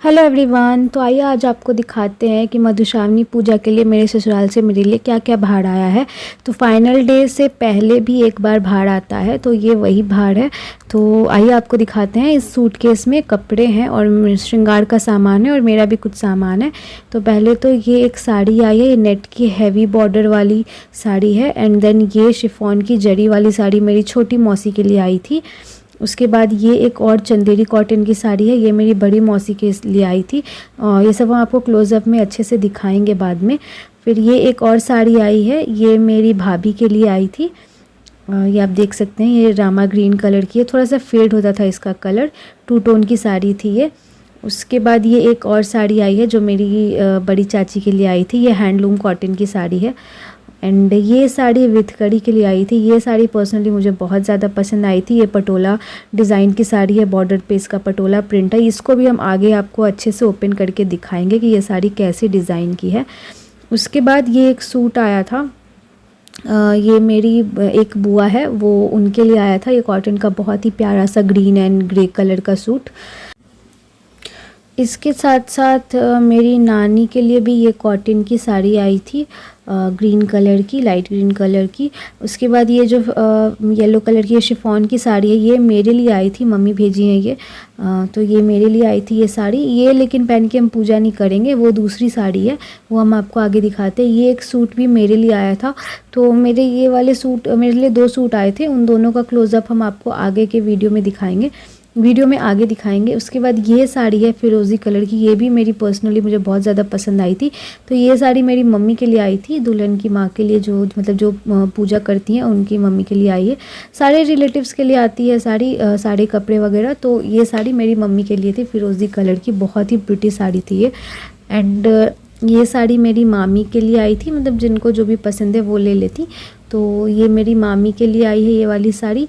Hello everyone. तो आइए आज आपको दिखाते हैं कि मधुश्रावणी पूजा के लिए मेरे ससुराल से मेरे लिए क्या क्या भाड़ आया है। तो फाइनल डे से पहले भी एक बार भाड़ आता है, तो ये वही भाड़ है। तो आइए आपको दिखाते हैं। इस सूटकेस में कपड़े हैं और श्रृंगार का सामान है और मेरा भी कुछ सामान है। तो पहले तो ये एक साड़ी आई है, ये नेट की हैवी बॉर्डर वाली साड़ी है। एंड देन ये शिफॉन की जरी वाली साड़ी मेरी छोटी मौसी के लिए आई थी। उसके बाद ये एक और चंदेरी कॉटन की साड़ी है, ये मेरी बड़ी मौसी के लिए आई थी। ये सब हम आपको क्लोज़अप में अच्छे से दिखाएंगे बाद में। फिर ये एक और साड़ी आई है, ये मेरी भाभी के लिए आई थी। ये आप देख सकते हैं, ये रामा ग्रीन कलर की है, थोड़ा सा फेड होता था इसका कलर, 2 टोन की साड़ी थी ये। उसके बाद ये एक और साड़ी आई है जो मेरी बड़ी चाची के लिए आई थी, ये हैंडलूम कॉटन की साड़ी है। एंड ये साड़ी विथ कड़ी के लिए आई थी। ये साड़ी पर्सनली मुझे बहुत ज़्यादा पसंद आई थी। ये पटोला डिज़ाइन की साड़ी है, बॉर्डर पे इसका पटोला प्रिंट है। इसको भी हम आगे आपको अच्छे से ओपन करके दिखाएंगे कि ये साड़ी कैसी डिज़ाइन की है। उसके बाद ये एक सूट आया था, ये मेरी एक बुआ है, वो उनके लिए आया था। ये कॉटन का बहुत ही प्यारा सा ग्रीन एंड ग्रे कलर का सूट। इसके साथ साथ मेरी नानी के लिए भी ये कॉटन की साड़ी आई थी, ग्रीन कलर की, लाइट ग्रीन कलर की। उसके बाद ये जो येलो कलर की शिफॉन की साड़ी है, ये मेरे लिए आई थी, मम्मी भेजी है ये। तो ये मेरे लिए आई थी ये साड़ी। ये लेकिन पहन के हम पूजा नहीं करेंगे, वो दूसरी साड़ी है, वो हम आपको आगे दिखाते हैं। ये एक सूट भी मेरे लिए आया था। तो मेरे ये वाले सूट, मेरे लिए 2 सूट आए थे, उन दोनों का क्लोज़अप हम आपको आगे के वीडियो में आगे दिखाएंगे। उसके बाद ये साड़ी है फिरोज़ी कलर की, ये भी मेरी पर्सनली मुझे बहुत ज़्यादा पसंद आई थी। तो ये साड़ी मेरी मम्मी के लिए आई थी, दुल्हन की माँ के लिए, जो मतलब जो पूजा करती हैं उनकी मम्मी के लिए आई है। सारे रिलेटिव्स के लिए आती है साड़ी, साड़ी कपड़े वगैरह। तो ये साड़ी मेरी मम्मी के लिए थी, फिरोज़ी कलर की, बहुत ही प्रिटी साड़ी थी ये। एंड ये साड़ी मेरी मामी के लिए आई थी, मतलब जिनको जो भी पसंद है वो ले लेती। तो ये मेरी मामी के लिए आई है ये वाली साड़ी,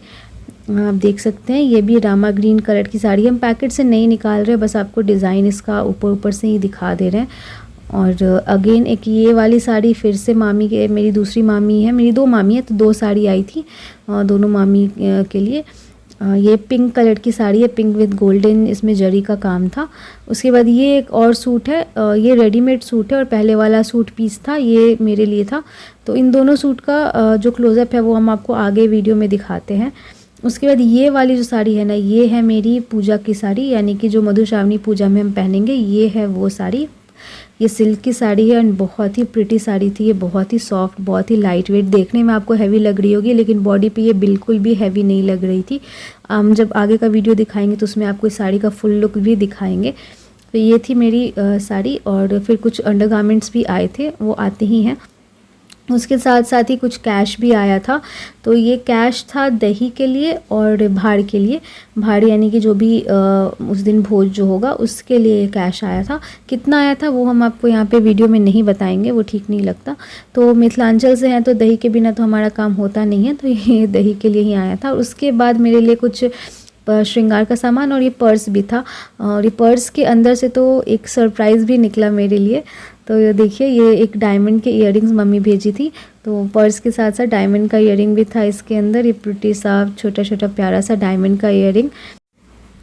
आप देख सकते हैं। ये भी रामा ग्रीन कलर की साड़ी, हम पैकेट से नहीं निकाल रहे, बस आपको डिज़ाइन इसका ऊपर से ही दिखा दे रहे हैं। और अगेन एक ये वाली साड़ी फिर से मामी के, मेरी दूसरी मामी है, मेरी 2 मामी है, तो 2 साड़ी आई थी दोनों मामी के लिए। ये पिंक कलर की साड़ी है, पिंक विद गोल्डन, इसमें जरी का काम था। उसके बाद ये एक और सूट है, ये रेडीमेड सूट है और पहले वाला सूट पीस था, ये मेरे लिए था। तो इन दोनों सूट का जो क्लोज़अप है वो हम आपको आगे वीडियो में दिखाते हैं। उसके बाद ये वाली जो साड़ी है ना, ये है मेरी पूजा की साड़ी, यानी कि जो मधुश्रावणी पूजा में हम पहनेंगे, ये है वो साड़ी। ये सिल्क की साड़ी है और बहुत ही प्रिटी साड़ी थी। ये बहुत ही सॉफ्ट, बहुत ही लाइट वेट, देखने में आपको हैवी लग रही होगी लेकिन बॉडी पे ये बिल्कुल भी हैवी नहीं लग रही थी। हम जब आगे का वीडियो दिखाएंगे तो उसमें आपको इस साड़ी का फुल लुक भी दिखाएंगे। तो ये थी मेरी साड़ी। और फिर कुछ अंडरगारमेंट्स भी आए थे, वो आते ही हैं। उसके साथ साथ ही कुछ कैश भी आया था। तो ये कैश था दही के लिए और भाड़ के लिए। भाड़ यानी कि जो भी उस दिन भोज जो होगा उसके लिए कैश आया था। कितना आया था वो हम आपको यहाँ पे वीडियो में नहीं बताएंगे, वो ठीक नहीं लगता। तो मिथिलांचल से हैं तो दही के बिना तो हमारा काम होता नहीं है, तो ये दही के लिए ही आया था। उसके बाद मेरे लिए कुछ श्रृंगार का सामान और ये पर्स भी था। और ये पर्स के अंदर से तो एक सरप्राइज़ भी निकला मेरे लिए। तो ये देखिए, ये एक डायमंड के इयररिंग्स मम्मी भेजी थी, तो पर्स के साथ साथ डायमंड का इयररिंग भी था इसके अंदर। ये प्रिटी सा छोटा छोटा प्यारा सा डायमंड का इयररिंग।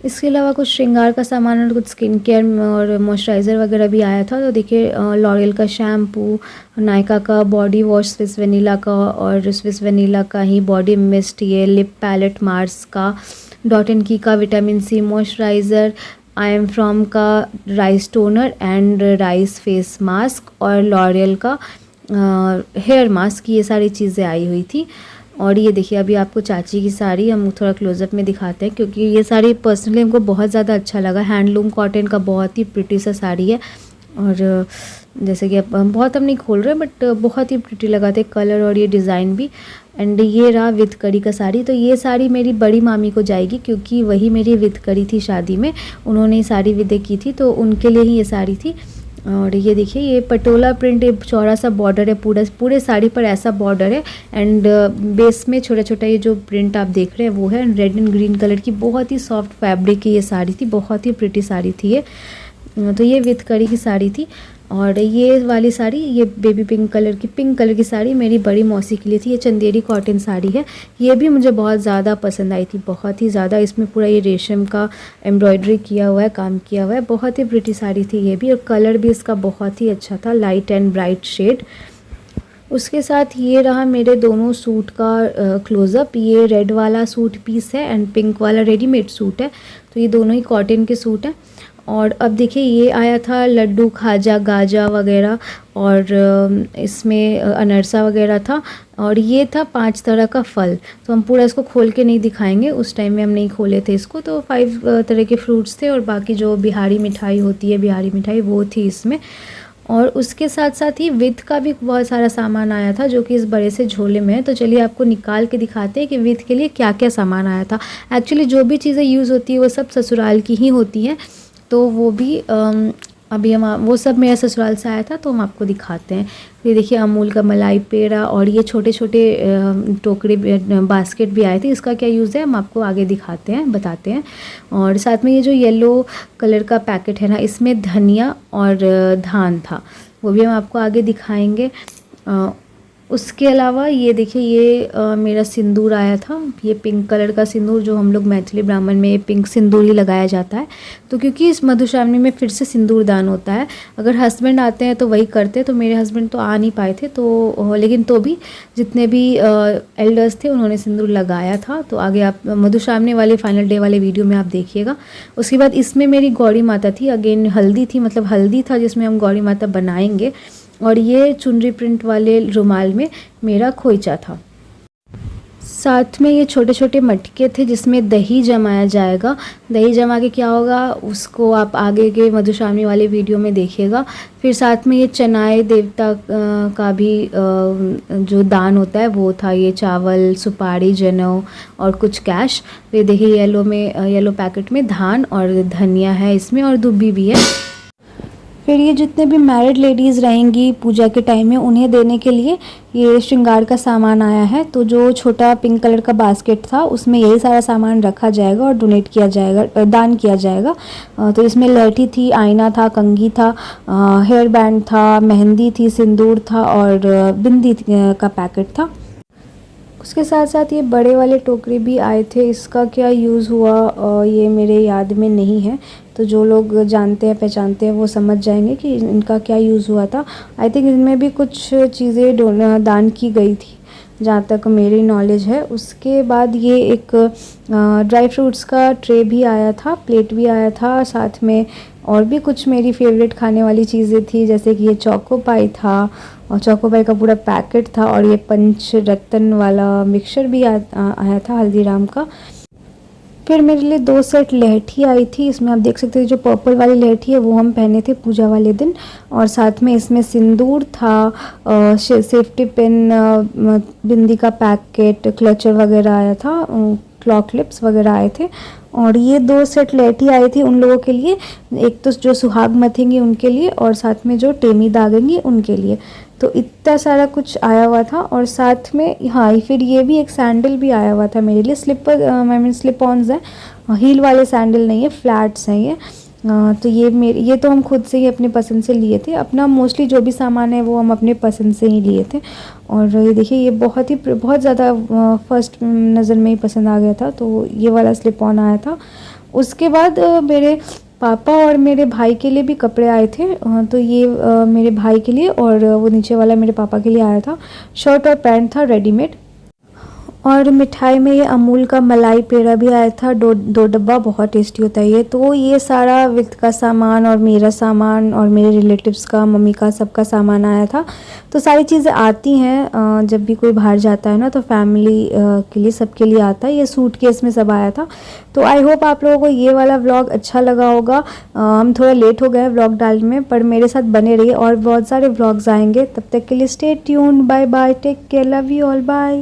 इसके अलावा कुछ श्रृंगार का सामान और कुछ स्किन केयर और मॉइस्चराइज़र वगैरह भी आया था। तो देखिए, लॉरियल का शैम्पू, नायका का बॉडी वॉश स्विस वनीला का, और स्विस वनीला का ही बॉडी मिस्ट, ये लिप पैलेट मार्स का, डॉट एंड की का vitamin C moisturiser, I am from का rice toner and rice face mask, और लॉरियल का हेयर मास्क, ये सारी चीज़ें आई हुई थी। और ये देखिए, अभी आपको चाची की साड़ी हम थोड़ा क्लोज़अप में दिखाते हैं, क्योंकि ये साड़ी पर्सनली हमको बहुत ज़्यादा अच्छा लगा। हैंडलूम कॉटन का बहुत ही प्रिटी सा साड़ी है। और जैसे कि हम बहुत नहीं खोल रहे, बट बहुत ही प्रिटी लगा थे कलर और ये डिज़ाइन भी। एंड ये रहा विद कड़ी का साड़ी। तो ये साड़ी मेरी बड़ी मामी को जाएगी, क्योंकि वही मेरी विद कड़ी थी शादी में, उन्होंने साड़ी विदे की थी, तो उनके लिए ही ये साड़ी थी। और ये देखिए, ये पटोला प्रिंट, एक चौड़ा सा बॉर्डर है, पूरे साड़ी पर ऐसा बॉर्डर है। एंड बेस में छोटा छोटा ये जो प्रिंट आप देख रहे हैं वो है रेड एंड ग्रीन कलर की, बहुत ही सॉफ्ट फैब्रिक की ये साड़ी थी, बहुत ही प्रिटी साड़ी थी ये। तो ये विद कड़ी की साड़ी थी। और ये वाली साड़ी, ये बेबी पिंक कलर की साड़ी मेरी बड़ी मौसी के लिए थी। ये चंदेरी कॉटन साड़ी है। ये भी मुझे बहुत ज़्यादा पसंद आई थी, बहुत ही ज़्यादा। इसमें पूरा ये रेशम का एम्ब्रॉयडरी किया हुआ है, काम किया हुआ है। बहुत ही प्रिटी साड़ी थी ये भी, और कलर भी इसका बहुत ही अच्छा था, लाइट एंड ब्राइट शेड। उसके साथ ये रहा मेरे दोनों सूट का क्लोज़अप। ये रेड वाला सूट पीस है एंड पिंक वाला रेडीमेड सूट है। तो ये दोनों ही कॉटन के सूट हैं। और अब देखिए ये आया था लड्डू, खाजा, गाजा वगैरह, और इसमें अनरसा वगैरह था। और ये था 5 तरह का फल। तो हम पूरा इसको खोल के नहीं दिखाएंगे, उस टाइम में हम नहीं खोले थे इसको। तो 5 तरह के फ्रूट्स थे, और बाकी जो बिहारी मिठाई होती है, बिहारी मिठाई, वो थी इसमें। और उसके साथ साथ ही विथ का भी बहुत सारा सामान आया था, जो कि इस बड़े से झोले में है। तो चलिए आपको निकाल के दिखाते हैं कि विथ के लिए क्या क्या सामान आया था। एक्चुअली जो भी चीज़ें यूज़ होती है वो सब ससुराल की ही होती हैं, तो वो भी अभी हम वो सब मेरा ससुराल से आया था, तो हम आपको दिखाते हैं। ये देखिए अमूल का मलाई पेड़ा, और ये छोटे छोटे टोकरे बास्केट भी आए थे। इसका क्या यूज़ है हम आपको आगे दिखाते हैं, बताते हैं। और साथ में ये जो येलो कलर का पैकेट है ना, इसमें धनिया और धान था, वो भी हम आपको आगे दिखाएंगे। उसके अलावा ये देखिए ये मेरा सिंदूर आया था। ये पिंक कलर का सिंदूर, जो हम लोग मैथिली ब्राह्मण में ये पिंक सिंदूर ही लगाया जाता है। तो क्योंकि इस मधुश्रावणी में फिर से सिंदूर दान होता है। अगर हस्बैंड आते हैं तो वही करते, तो मेरे हस्बैंड तो आ नहीं पाए थे, तो लेकिन तो भी जितने भी एल्डर्स थे उन्होंने सिंदूर लगाया था। तो आगे आप मधुश्रावणी वाले फाइनल डे वाले वीडियो में आप देखिएगा। उसके बाद इसमें मेरी गौरी माता थी, अगेन हल्दी थी, मतलब हल्दी था जिसमें हम गौरी माता बनाएंगे। और ये चुनरी प्रिंट वाले रुमाल में मेरा खोइचा था। साथ में ये छोटे छोटे मटके थे जिसमें दही जमाया जाएगा। दही जमा के क्या होगा उसको आप आगे के मधुश्रावणी वाले वीडियो में देखिएगा। फिर साथ में ये चनाए देवता का भी जो दान होता है वो था। ये चावल, सुपारी, जनेऊ और कुछ कैश। तो ये देखिए येलो पैकेट में धान और धनिया है इसमें, और दुब्बी भी है। फिर ये जितने भी मैरिड लेडीज़ रहेंगी पूजा के टाइम में, उन्हें देने के लिए ये श्रृंगार का सामान आया है। तो जो छोटा पिंक कलर का बास्केट था उसमें यही सारा सामान रखा जाएगा और डोनेट किया जाएगा, दान किया जाएगा। तो इसमें लहठी थी, आईना था, कंघी था, हेयर बैंड था, मेहंदी थी, सिंदूर था, और बिंदी का पैकेट था। उसके साथ साथ ये बड़े वाले टोकरे भी आए थे। इसका क्या यूज़ हुआ ये मेरे याद में नहीं है, तो जो लोग जानते हैं पहचानते हैं वो समझ जाएंगे कि इनका क्या यूज़ हुआ था। आई थिंक इनमें भी कुछ चीज़ें दान की गई थी, जहाँ तक मेरी नॉलेज है। उसके बाद ये एक ड्राई फ्रूट्स का ट्रे भी आया था, प्लेट भी आया था। साथ में और भी कुछ मेरी फेवरेट खाने वाली चीज़ें थी, जैसे कि ये चोको पाई था, और चोको पाई का पूरा पैकेट था, और ये पंच रत्न वाला मिक्सचर भी आया था हल्दीराम का। फिर मेरे लिए 2 सेट लहठी आई थी। इसमें आप देख सकते हैं जो पर्पल वाली लहठी है वो हम पहने थे पूजा वाले दिन, और साथ में इसमें सिंदूर था, सेफ्टी पिन, बिंदी का पैकेट, क्लचर वगैरह आया था, क्लॉक क्लिप्स वगैरह आए थे। और ये 2 सेट लहठी आई थी उन लोगों के लिए, एक तो जो सुहाग मथेंगी उनके लिए, और साथ में जो टेमी दागेंगी उनके लिए। तो इतना सारा कुछ आया हुआ था। और साथ में हाँ, फिर ये भी एक सैंडल भी आया हुआ था मेरे लिए। स्लिप ऑन्स हैं, हील वाले सैंडल नहीं है, फ्लैट्स हैं ये। तो ये तो हम खुद से ही अपने पसंद से लिए थे। अपना मोस्टली जो भी सामान है वो हम अपने पसंद से ही लिए थे। और ये देखिए ये बहुत ज़्यादा फर्स्ट नज़र में ही पसंद आ गया था, तो ये वाला स्लिप ऑन आया था। उसके बाद मेरे पापा और मेरे भाई के लिए भी कपड़े आए थे। तो ये मेरे भाई के लिए, और वो नीचे वाला मेरे पापा के लिए आया था। शर्ट और पैंट था रेडीमेड। और मिठाई में ये अमूल का मलाई पेड़ा भी आया था, 2 डब्बा, बहुत टेस्टी होता है ये। तो ये सारा विथ का सामान और मेरा सामान और मेरे रिलेटिव्स का, मम्मी का, सबका सामान आया था। तो सारी चीज़ें आती हैं जब भी कोई बाहर जाता है ना, तो फैमिली के लिए, सबके लिए आता है। ये सूटकेस में सब आया था। तो आई होप आप लोगों को ये वाला व्लॉग अच्छा लगा होगा। हम थोड़ा लेट हो गए व्लॉग डालने में, पर मेरे साथ बने रहिए, और बहुत सारे व्लॉग्स आएंगे। तब तक के लिए stay tuned. Bye bye, take care, love you all, bye.